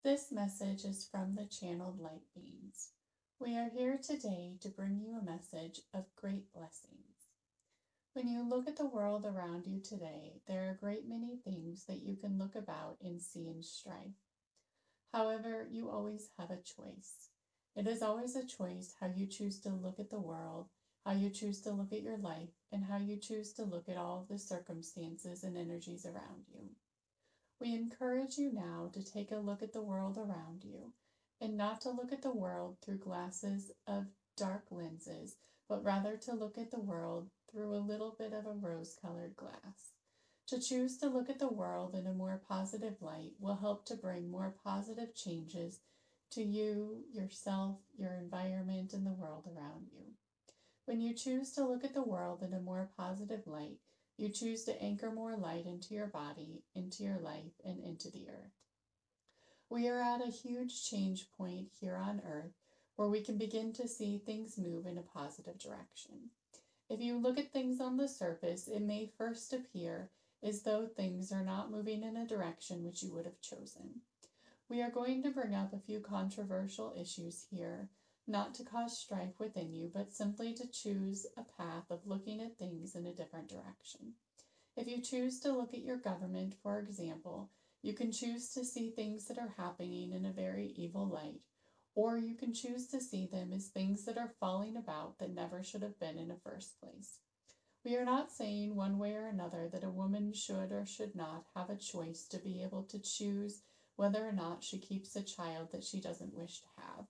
This message is from the channeled light beings. We are here today to bring you a message of great blessings. When you look at the world around you today, there are a great many things that you can look about and see in strife. However, you always have a choice. It is always a choice how you choose to look at the world, how you choose to look at your life, and how you choose to look at all of the circumstances and energies around you. We encourage you now to take a look at the world around you and not to look at the world through glasses of dark lenses, but rather to look at the world through a little bit of a rose-colored glass. To choose to look at the world in a more positive light will help to bring more positive changes to you, yourself, your environment, and the world around you. When you choose to look at the world in a more positive light, you choose to anchor more light into your body, into your life, and into the earth. We are at a huge change point here on earth where we can begin to see things move in a positive direction. If you look at things on the surface, it may first appear as though things are not moving in a direction which you would have chosen. We are going to bring up a few controversial issues here, not to cause strife within you, but simply to choose a path of looking at things in a different direction. If you choose to look at your government, for example, you can choose to see things that are happening in a very evil light, or you can choose to see them as things that are falling about that never should have been in the first place. We are not saying one way or another that a woman should or should not have a choice to be able to choose whether or not she keeps a child that she doesn't wish to have.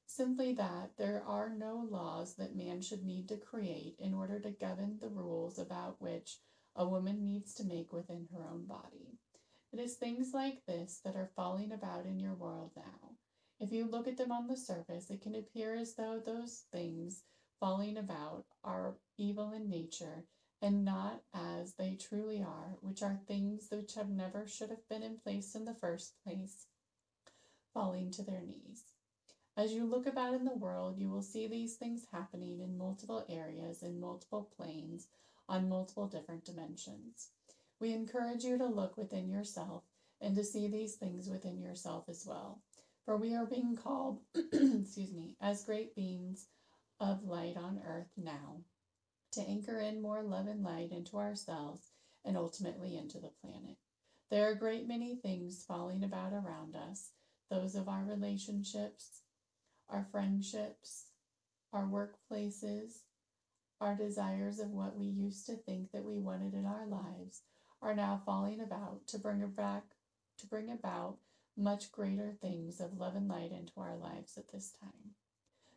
Simply that there are no laws that man should need to create in order to govern the rules about which a woman needs to make within her own body. It is things like this that are falling about in your world now. If you look at them on the surface, it can appear as though those things falling about are evil in nature and not as they truly are, which are things which have never should have been in place in the first place, falling to their knees. As you look about in the world, you will see these things happening in multiple areas, in multiple planes, on multiple different dimensions. We encourage you to look within yourself and to see these things within yourself as well. For we are being called, excuse me, as great beings of light on earth now, to anchor in more love and light into ourselves and ultimately into the planet. There are a great many things falling about around us, those of our relationships, our friendships, our workplaces, our desires of what we used to think that we wanted in our lives are now falling about to bring about much greater things of love and light into our lives at this time.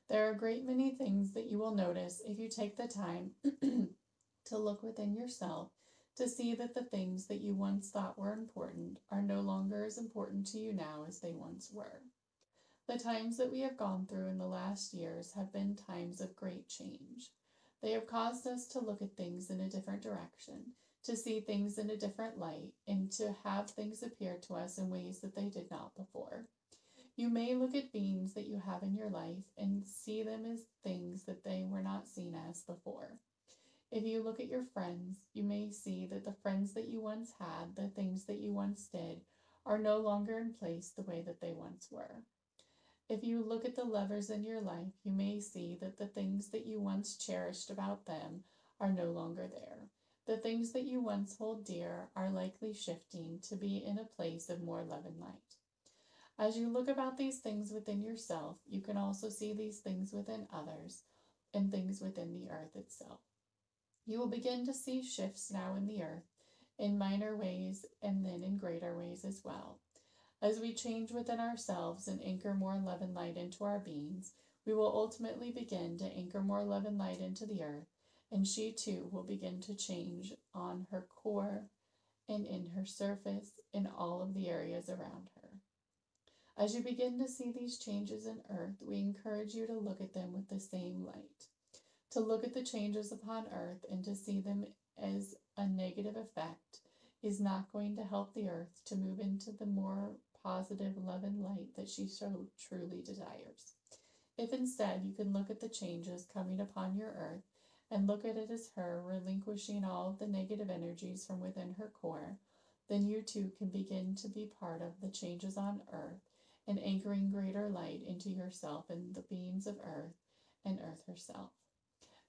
There are a great many things that you will notice if you take the time to look within yourself to see that the things that you once thought were important are no longer as important to you now as they once were. The times that we have gone through in the last years have been times of great change. They have caused us to look at things in a different direction, to see things in a different light, and to have things appear to us in ways that they did not before. You may look at beings that you have in your life and see them as things that they were not seen as before. If you look at your friends, you may see that the friends that you once had, the things that you once did, are no longer in place the way that they once were. If you look at the lovers in your life, you may see that the things that you once cherished about them are no longer there. The things that you once hold dear are likely shifting to be in a place of more love and light. As you look about these things within yourself, you can also see these things within others and things within the earth itself. You will begin to see shifts now in the earth in minor ways and then in greater ways as well. As we change within ourselves and anchor more love and light into our beings, we will ultimately begin to anchor more love and light into the earth, and she too will begin to change on her core and in her surface in all of the areas around her. As you begin to see these changes in earth, we encourage you to look at them with the same light, to look at the changes upon earth and to see them as a negative effect is not going to help the earth to move into the more positive love and light that she so truly desires. If instead you can look at the changes coming upon your earth and look at it as her relinquishing all of the negative energies from within her core, then you too can begin to be part of the changes on earth and anchoring greater light into yourself and the beings of Earth and Earth herself.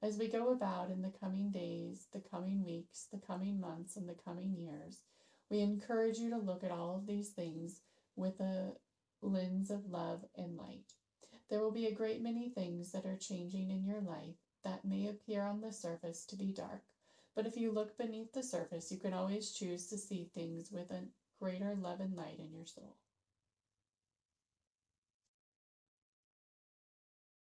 As we go about in the coming days, the coming weeks, the coming months, and the coming years, we encourage you to look at all of these things with a lens of love and light. There will be a great many things that are changing in your life that may appear on the surface to be dark, but if you look beneath the surface, you can always choose to see things with a greater love and light in your soul.